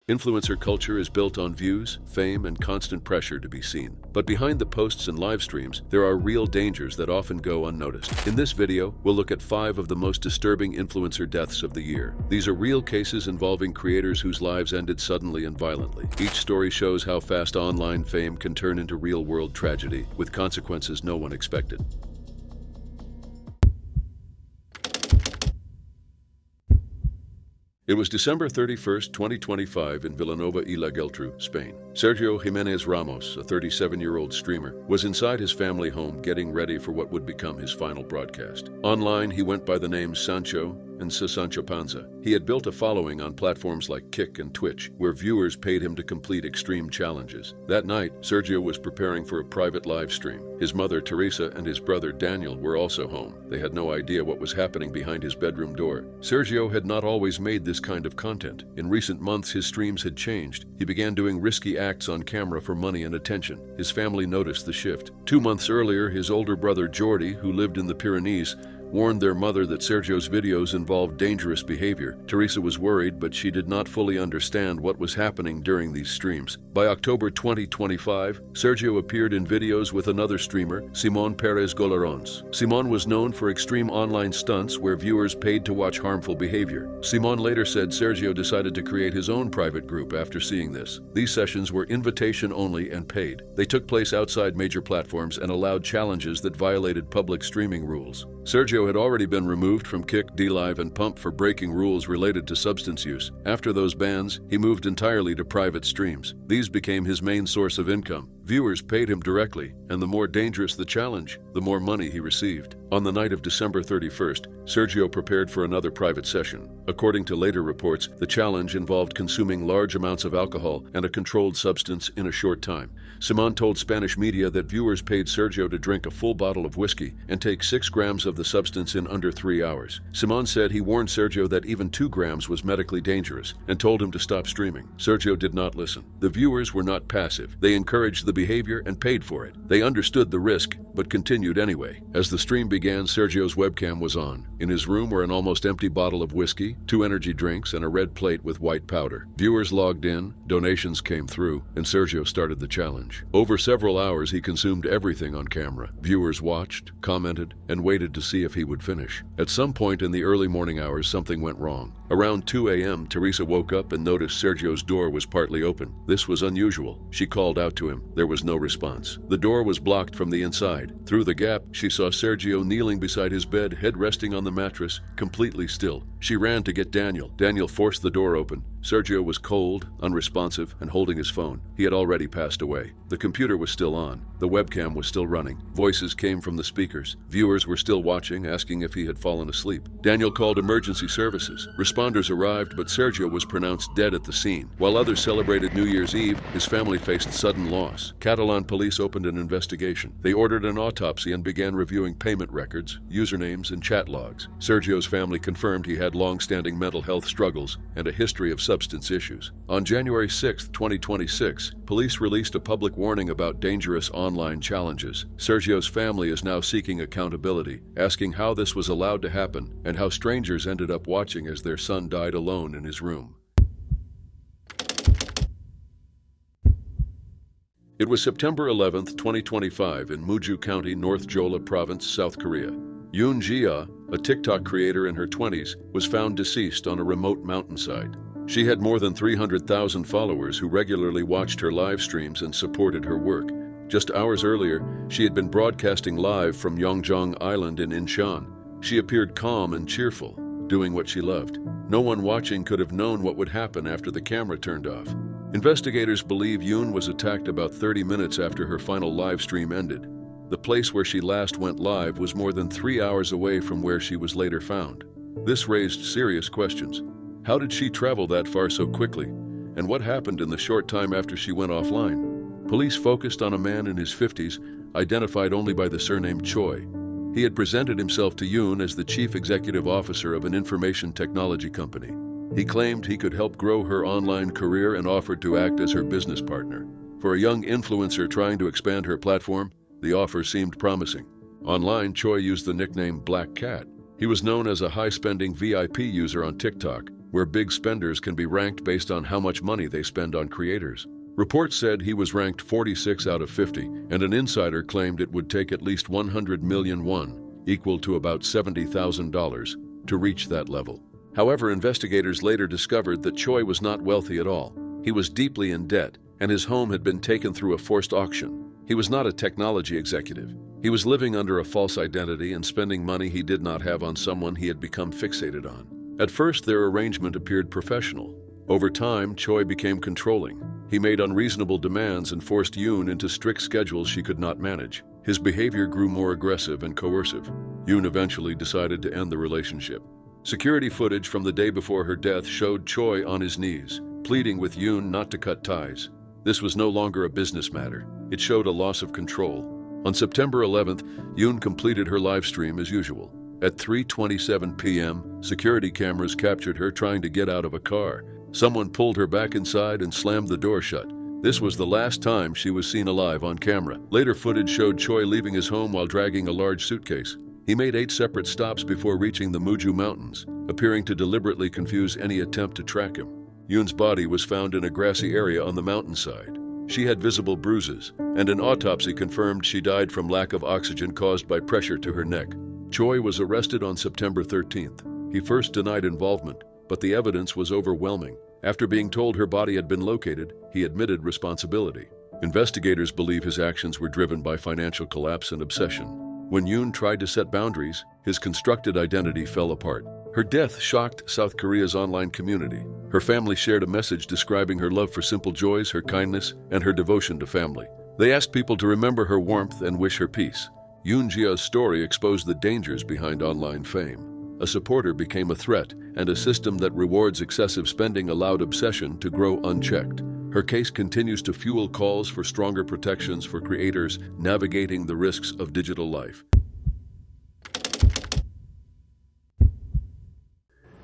Influencer culture is built on views, fame, and constant pressure to be seen. But behind the posts and live streams, there are real dangers that often go unnoticed. In this video, we'll look at 5 of the most disturbing influencer deaths of the year. These are real cases involving creators whose lives ended suddenly and violently. Each story shows how fast online fame can turn into real-world tragedy, with consequences no one expected. It was December 31st, 2025 in Vilanova y la Geltrú, Spain. Sergio Jimenez Ramos, a 37-year-old streamer, was inside his family home getting ready for what would become his final broadcast. Online, he went by the names Sancho and Sancho Panza. He had built a following on platforms like Kick and Twitch, where viewers paid him to complete extreme challenges. That night, Sergio was preparing for a private live stream. His mother, Teresa, and his brother, Daniel, were also home. They had no idea what was happening behind his bedroom door. Sergio had not always made this kind of content. In recent months, his streams had changed. He began doing risky acts on camera for money and attention. His family noticed the shift. 2 months earlier, his older brother, Jordi, who lived in the Pyrenees, warned their mother that Sergio's videos involved dangerous behavior. Teresa was worried, but she did not fully understand what was happening during these streams. By October 2025, Sergio appeared in videos with another streamer, Simón Pérez Golarons. Simón was known for extreme online stunts where viewers paid to watch harmful behavior. Simón later said Sergio decided to create his own private group after seeing this. These sessions were invitation only and paid. They took place outside major platforms and allowed challenges that violated public streaming rules. Sergio had already been removed from Kick, DLive, and Pump for breaking rules related to substance use. After those bans, he moved entirely to private streams. These became his main source of income. Viewers paid him directly, and the more dangerous the challenge, the more money he received. On the night of December 31st, Sergio prepared for another private session. According to later reports, the challenge involved consuming large amounts of alcohol and a controlled substance in a short time. Simón told Spanish media that viewers paid Sergio to drink a full bottle of whiskey and take 6 grams of the substance in under 3 hours. Simón said he warned Sergio that even 2 grams was medically dangerous and told him to stop streaming. Sergio did not listen. The viewers were not passive. They encouraged the behavior and paid for it. They understood the risk, but continued anyway. As the stream began, Sergio's webcam was on. In his room were an almost empty bottle of whiskey, 2 energy drinks, and a red plate with white powder. Viewers logged in, donations came through, and Sergio started the challenge. Over several hours, he consumed everything on camera. Viewers watched, commented, and waited to see if he would finish. At some point in the early morning hours, something went wrong. Around 2 a.m., Teresa woke up and noticed Sergio's door was partly open. This was unusual. She called out to him. There was no response. The door was blocked from the inside. Through the gap, she saw Sergio kneeling beside his bed, head resting on the mattress, completely still. She ran to get Daniel. Daniel forced the door open. Sergio was cold, unresponsive, and holding his phone. He had already passed away. The computer was still on. The webcam was still running. Voices came from the speakers. Viewers were still watching, asking if he had fallen asleep. Daniel called emergency services. Responders arrived, but Sergio was pronounced dead at the scene. While others celebrated New Year's Eve, his family faced sudden loss. Catalan police opened an investigation. They ordered an autopsy and began reviewing payment records, usernames, and chat logs. Sergio's family confirmed he had long-standing mental health struggles and a history of substance issues. On January 6, 2026, police released a public warning about dangerous online challenges. Sergio's family is now seeking accountability, asking how this was allowed to happen and how strangers ended up watching as their son died alone in his room. It was September 11, 2025 in Muju County, North Jeolla Province, South Korea. Yoon, a TikTok creator in her 20s, was found deceased on a remote mountainside. She had more than 300,000 followers who regularly watched her live streams and supported her work. Just hours earlier, she had been broadcasting live from Yongjong Island in Incheon. She appeared calm and cheerful, doing what she loved. No one watching could have known what would happen after the camera turned off. Investigators believe Yoon was attacked about 30 minutes after her final live stream ended. The place where she last went live was more than 3 hours away from where she was later found. This raised serious questions. How did she travel that far so quickly? And what happened in the short time after she went offline? Police focused on a man in his 50s, identified only by the surname Choi. He had presented himself to Yoon as the chief executive officer of an information technology company. He claimed he could help grow her online career and offered to act as her business partner. For a young influencer trying to expand her platform, the offer seemed promising. Online, Choi used the nickname Black Cat. He was known as a high-spending VIP user on TikTok, where big spenders can be ranked based on how much money they spend on creators. Reports said he was ranked 46 out of 50, and an insider claimed it would take at least 100 million won, equal to about $70,000, to reach that level. However, investigators later discovered that Choi was not wealthy at all. He was deeply in debt, and his home had been taken through a forced auction. He was not a technology executive. He was living under a false identity and spending money he did not have on someone he had become fixated on. At first, their arrangement appeared professional. Over time, Choi became controlling. He made unreasonable demands and forced Yoon into strict schedules she could not manage. His behavior grew more aggressive and coercive. Yoon eventually decided to end the relationship. Security footage from the day before her death showed Choi on his knees, pleading with Yoon not to cut ties. This was no longer a business matter. It showed a loss of control. On September 11th, Yoon completed her live stream as usual. At 3:27 p.m., security cameras captured her trying to get out of a car. Someone pulled her back inside and slammed the door shut. This was the last time she was seen alive on camera. Later footage showed Choi leaving his home while dragging a large suitcase. He made 8 separate stops before reaching the Muju Mountains, appearing to deliberately confuse any attempt to track him. Yoon's body was found in a grassy area on the mountainside. She had visible bruises, and an autopsy confirmed she died from lack of oxygen caused by pressure to her neck. Choi was arrested on September 13th. He first denied involvement, but the evidence was overwhelming. After being told her body had been located, he admitted responsibility. Investigators believe his actions were driven by financial collapse and obsession. When Yoon tried to set boundaries, his constructed identity fell apart. Her death shocked South Korea's online community. Her family shared a message describing her love for simple joys, her kindness, and her devotion to family. They asked people to remember her warmth and wish her peace. Yoon Jia's story exposed the dangers behind online fame. A supporter became a threat, and a system that rewards excessive spending allowed obsession to grow unchecked. Her case continues to fuel calls for stronger protections for creators navigating the risks of digital life.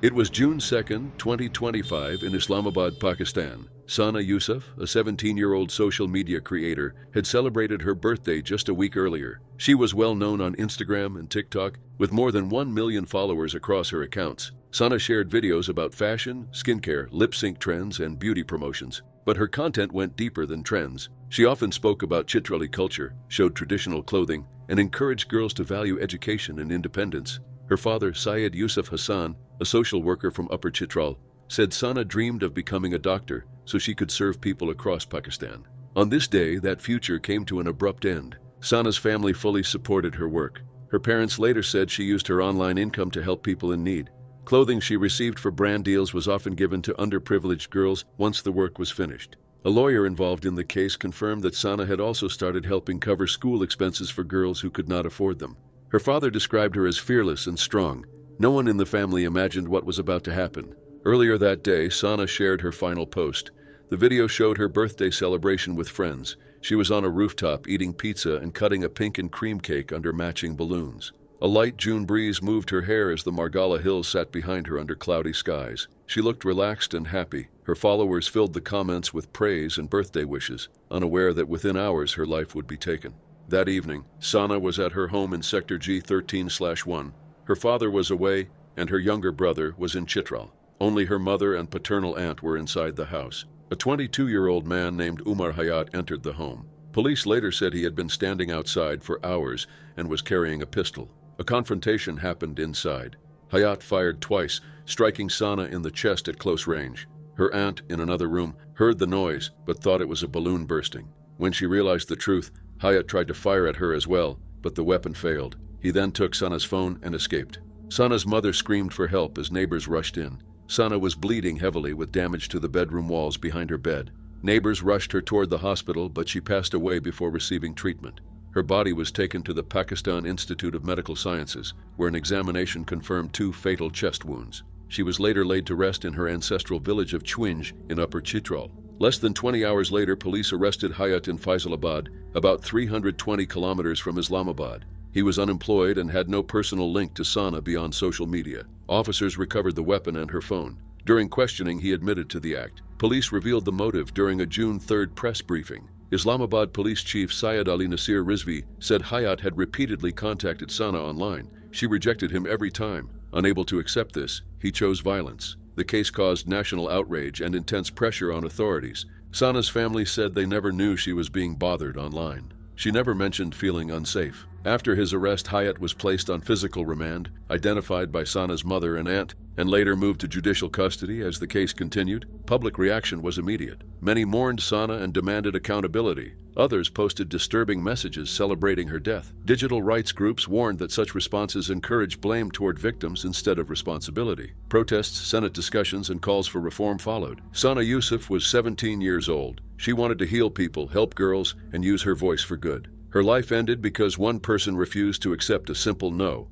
It was June 2, 2025, in Islamabad, Pakistan. Sana Yousaf, a 17-year-old social media creator, had celebrated her birthday just a week earlier. She was well known on Instagram and TikTok, with more than 1 million followers across her accounts. Sana shared videos about fashion, skincare, lip-sync trends, and beauty promotions. But her content went deeper than trends. She often spoke about Chitrali culture, showed traditional clothing, and encouraged girls to value education and independence. Her father, Syed Yousaf Hassan, a social worker from Upper Chitral, said Sana dreamed of becoming a doctor so she could serve people across Pakistan. On this day, that future came to an abrupt end. Sana's family fully supported her work. Her parents later said she used her online income to help people in need. Clothing she received for brand deals was often given to underprivileged girls once the work was finished. A lawyer involved in the case confirmed that Sana had also started helping cover school expenses for girls who could not afford them. Her father described her as fearless and strong. No one in the family imagined what was about to happen. Earlier that day, Sana shared her final post. The video showed her birthday celebration with friends. She was on a rooftop eating pizza and cutting a pink and cream cake under matching balloons. A light June breeze moved her hair as the Margala Hills sat behind her under cloudy skies. She looked relaxed and happy. Her followers filled the comments with praise and birthday wishes, unaware that within hours her life would be taken. That evening, Sana was at her home in Sector G13/1. Her father was away, and her younger brother was in Chitral. Only her mother and paternal aunt were inside the house. A 22-year-old man named Umar Hayat entered the home. Police later said he had been standing outside for hours and was carrying a pistol. A confrontation happened inside. Hayat fired twice, striking Sana in the chest at close range. Her aunt, in another room, heard the noise but thought it was a balloon bursting. When she realized the truth, Hayat tried to fire at her as well, but the weapon failed. He then took Sana's phone and escaped. Sana's mother screamed for help as neighbors rushed in. Sana was bleeding heavily with damage to the bedroom walls behind her bed. Neighbors rushed her toward the hospital, but she passed away before receiving treatment. Her body was taken to the Pakistan Institute of Medical Sciences, where an examination confirmed 2 fatal chest wounds. She was later laid to rest in her ancestral village of Chwinj in Upper Chitral. Less than 20 hours later, police arrested Hayat in Faisalabad, about 320 kilometers from Islamabad. He was unemployed and had no personal link to Sana beyond social media. Officers recovered the weapon and her phone. During questioning, he admitted to the act. Police revealed the motive during a June 3rd press briefing. Islamabad Police Chief Syed Ali Nasir Rizvi said Hayat had repeatedly contacted Sana online. She rejected him every time. Unable to accept this, he chose violence. The case caused national outrage and intense pressure on authorities. Sana's family said they never knew she was being bothered online. She never mentioned feeling unsafe. After his arrest, Hayat was placed on physical remand, identified by Sana's mother and aunt, and later moved to judicial custody as the case continued. Public reaction was immediate. Many mourned Sana and demanded accountability. Others posted disturbing messages celebrating her death. Digital rights groups warned that such responses encourage blame toward victims instead of responsibility. Protests, Senate discussions, and calls for reform followed. Sana Yousaf was 17 years old. She wanted to heal people, help girls, and use her voice for good. Her life ended because one person refused to accept a simple no.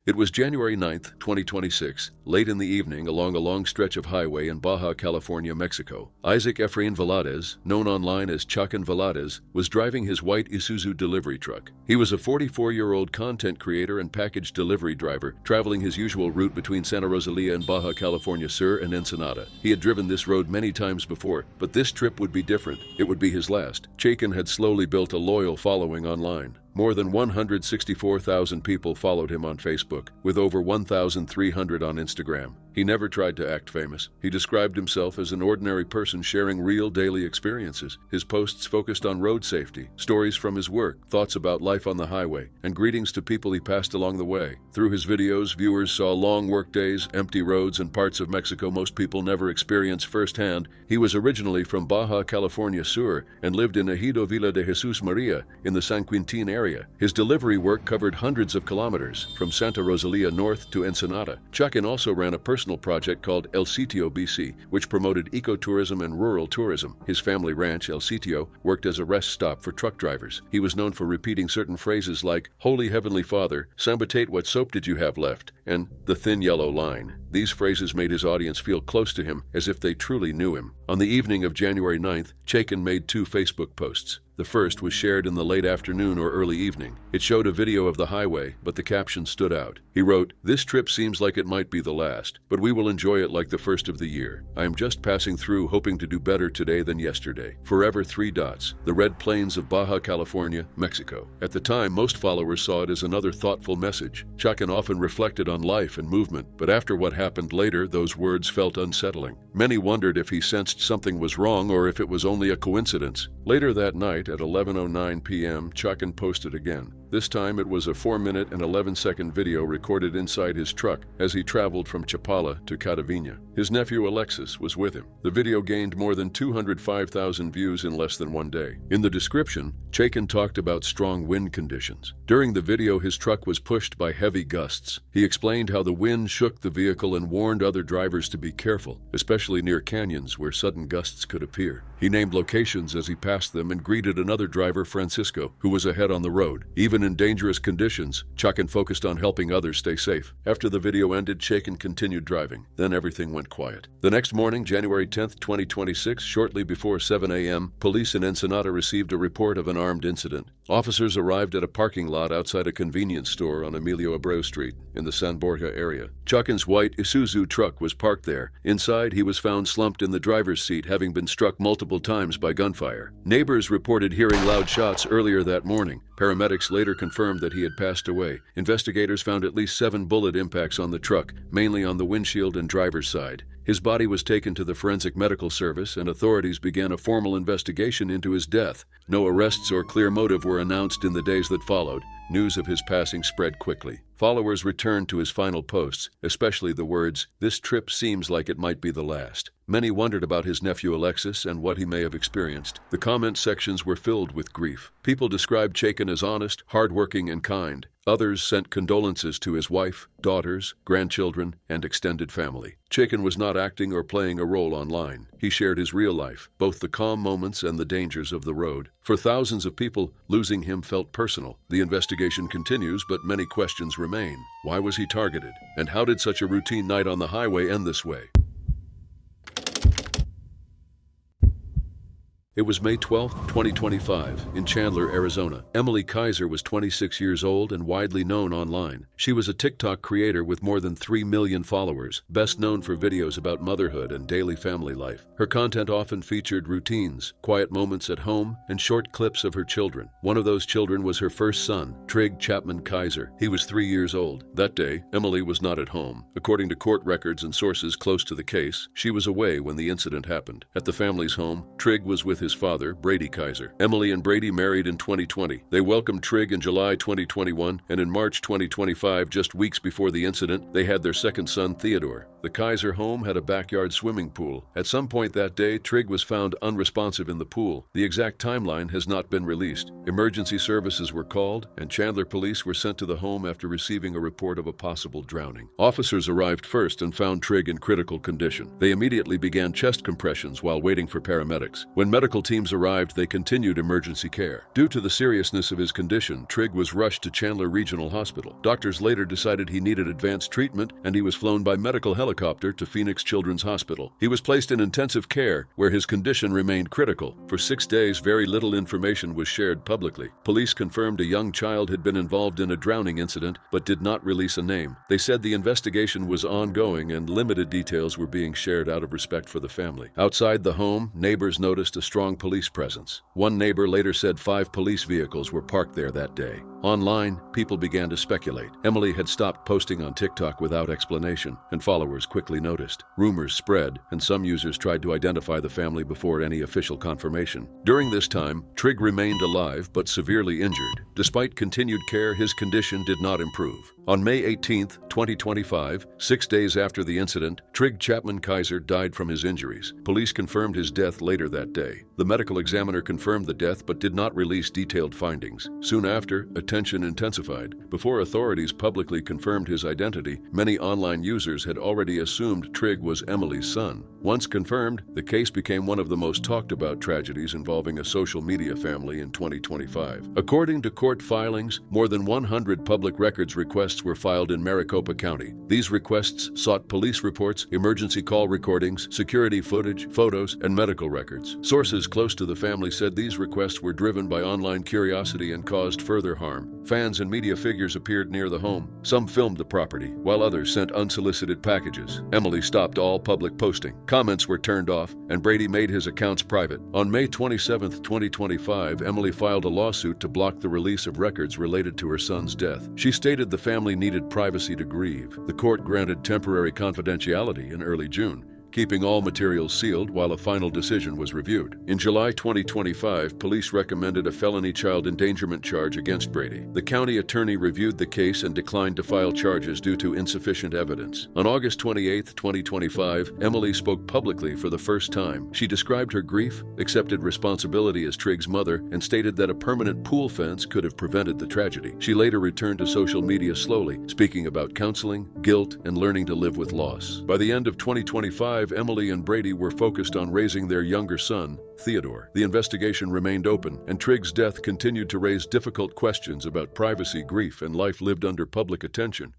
It was January 9th, 2026, late in the evening along a long stretch of highway in Baja California, Mexico. Isaac Efrain Valadez, known online as Chakin Valadez, was driving his white Isuzu delivery truck. He was a 44-year-old content creator and package delivery driver, traveling his usual route between Santa Rosalia and Baja California Sur and Ensenada. He had driven this road many times before, but this trip would be different. It would be his last. Chakin had slowly built a loyal following online. More than 164,000 people followed him on Facebook, with over 1,300 on Instagram. He never tried to act famous. He described himself as an ordinary person sharing real daily experiences. His posts focused on road safety, stories from his work, thoughts about life on the highway, and greetings to people he passed along the way. Through his videos, viewers saw long workdays, empty roads, and parts of Mexico most people never experience firsthand. He was originally from Baja California Sur and lived in Ejido Villa de Jesus Maria in the San Quintin area. His delivery work covered hundreds of kilometers, from Santa Rosalia north to Ensenada. Chakin also ran a personal project called El Sitio BC, which promoted ecotourism and rural tourism. His family ranch, El Sitio, worked as a rest stop for truck drivers. He was known for repeating certain phrases like, "Holy Heavenly Father, Sambatate, what soap did you have left?" and "the thin yellow line." These phrases made his audience feel close to him, as if they truly knew him. On the evening of January 9th, Chakin made 2 Facebook posts. The first was shared in the late afternoon or early evening. It showed a video of the highway, but the caption stood out. He wrote, "This trip seems like it might be the last, but we will enjoy it like the first of the year. I am just passing through, hoping to do better today than yesterday. Forever 3 dots. The red plains of Baja California, Mexico." At the time, most followers saw it as another thoughtful message. Chakin often reflected on life and movement, but after what happened later, those words felt unsettling. Many wondered if he sensed something was wrong or if it was only a coincidence. Later that night, at 11:09 p.m., Chakin posted again. This time it was a 4-minute and 11-second video recorded inside his truck as he traveled from Chapala to Catavina. His nephew Alexis was with him. The video gained more than 205,000 views in less than 1 day. In the description, Chakin talked about strong wind conditions. During the video, his truck was pushed by heavy gusts. He explained how the wind shook the vehicle and warned other drivers to be careful, especially near canyons where sudden gusts could appear. He named locations as he passed them and greeted another driver, Francisco, who was ahead on the road. Even in dangerous conditions, Chakin focused on helping others stay safe. After the video ended, Chakin continued driving. Then everything went quiet. The next morning, January 10th, 2026, shortly before 7 a.m., police in Ensenada received a report of an armed incident. Officers arrived at a parking lot outside a convenience store on Emilio Abreu Street in the San Borja area. Chakin's white Isuzu truck was parked there. Inside, he was found slumped in the driver's seat, having been struck multiple times by gunfire. Neighbors reported hearing loud shots earlier that morning. Paramedics later confirmed that he had passed away. Investigators found at least 7 bullet impacts on the truck, mainly on the windshield and driver's side. His body was taken to the Forensic Medical Service, and authorities began a formal investigation into his death. No arrests or clear motive were announced in the days that followed. News of his passing spread quickly. Followers returned to his final posts, especially the words, "This trip seems like it might be the last." Many wondered about his nephew Alexis and what he may have experienced. The comment sections were filled with grief. People described Chakin as honest, hardworking, and kind. Others sent condolences to his wife, daughters, grandchildren, and extended family. Chakin was not acting or playing a role online. He shared his real life, both the calm moments and the dangers of the road. For thousands of people, losing him felt personal. The investigation continues, but many questions remain. Why was he targeted? And how did such a routine night on the highway end this way? It was May 12, 2025, in Chandler, Arizona. Emilie Kiser was 26 years old and widely known online. She was a TikTok creator with more than 3 million followers, best known for videos about motherhood and daily family life. Her content often featured routines, quiet moments at home, and short clips of her children. One of those children was her first son, Trig Chapman Kiser. He was 3 years old. That day, Emilie was not at home. According to court records and sources close to the case, she was away when the incident happened. At the family's home, Trig was with his father, Brady Kiser. Emilie and Brady married in 2020. They welcomed Trig in July 2021, and in March 2025, just weeks before the incident, they had their second son, Theodore. The Kiser home had a backyard swimming pool. At some point that day, Trig was found unresponsive in the pool. The exact timeline has not been released. Emergency services were called, and Chandler police were sent to the home after receiving a report of a possible drowning. Officers arrived first and found Trig in critical condition. They immediately began chest compressions while waiting for paramedics. When medical teams arrived, they continued emergency care. Due to the seriousness of his condition, Trig was rushed to Chandler Regional Hospital. Doctors later decided he needed advanced treatment, and he was flown by medical helicopter to Phoenix Children's Hospital. He was placed in intensive care, where his condition remained critical. For 6 days, very little information was shared publicly. Police confirmed a young child had been involved in a drowning incident, but did not release a name. They said the investigation was ongoing and limited details were being shared out of respect for the family. Outside the home, neighbors noticed a strong police presence. One neighbor later said 5 police vehicles were parked there that day. Online, people began to speculate. Emilie had stopped posting on TikTok without explanation, and followers quickly noticed. Rumors spread, and some users tried to identify the family before any official confirmation. During this time, Trig remained alive but severely injured. Despite continued care, his condition did not improve. On May 18, 2025, 6 days after the incident, Trig Chapman Kiser died from his injuries. Police confirmed his death later that day. The medical examiner confirmed the death but did not release detailed findings. Soon after, attention intensified. Before authorities publicly confirmed his identity, many online users had already assumed Trig was Emilie's son. Once confirmed, the case became one of the most talked about tragedies involving a social media family in 2025. According to court filings, more than 100 public records requests were filed in Maricopa County. These requests sought police reports, emergency call recordings, security footage, photos, and medical records. Sources close to the family said these requests were driven by online curiosity and caused further harm. Fans and media figures appeared near the home. Some filmed the property, while others sent unsolicited packages. Emilie stopped all public posting. Comments were turned off, and Brady made his accounts private. On May 27, 2025, Emilie filed a lawsuit to block the release of records related to her son's death. She stated the family needed privacy to grieve. The court granted temporary confidentiality in early June, keeping all materials sealed while a final decision was reviewed. In July 2025, police recommended a felony child endangerment charge against Brady. The county attorney reviewed the case and declined to file charges due to insufficient evidence. On August 28, 2025, Emilie spoke publicly for the first time. She described her grief, accepted responsibility as Trig's mother, and stated that a permanent pool fence could have prevented the tragedy. She later returned to social media slowly, speaking about counseling, guilt, and learning to live with loss. By the end of 2025, Emilie and Brady were focused on raising their younger son, Theodore. The investigation remained open, and Trig's death continued to raise difficult questions about privacy, grief, and life lived under public attention.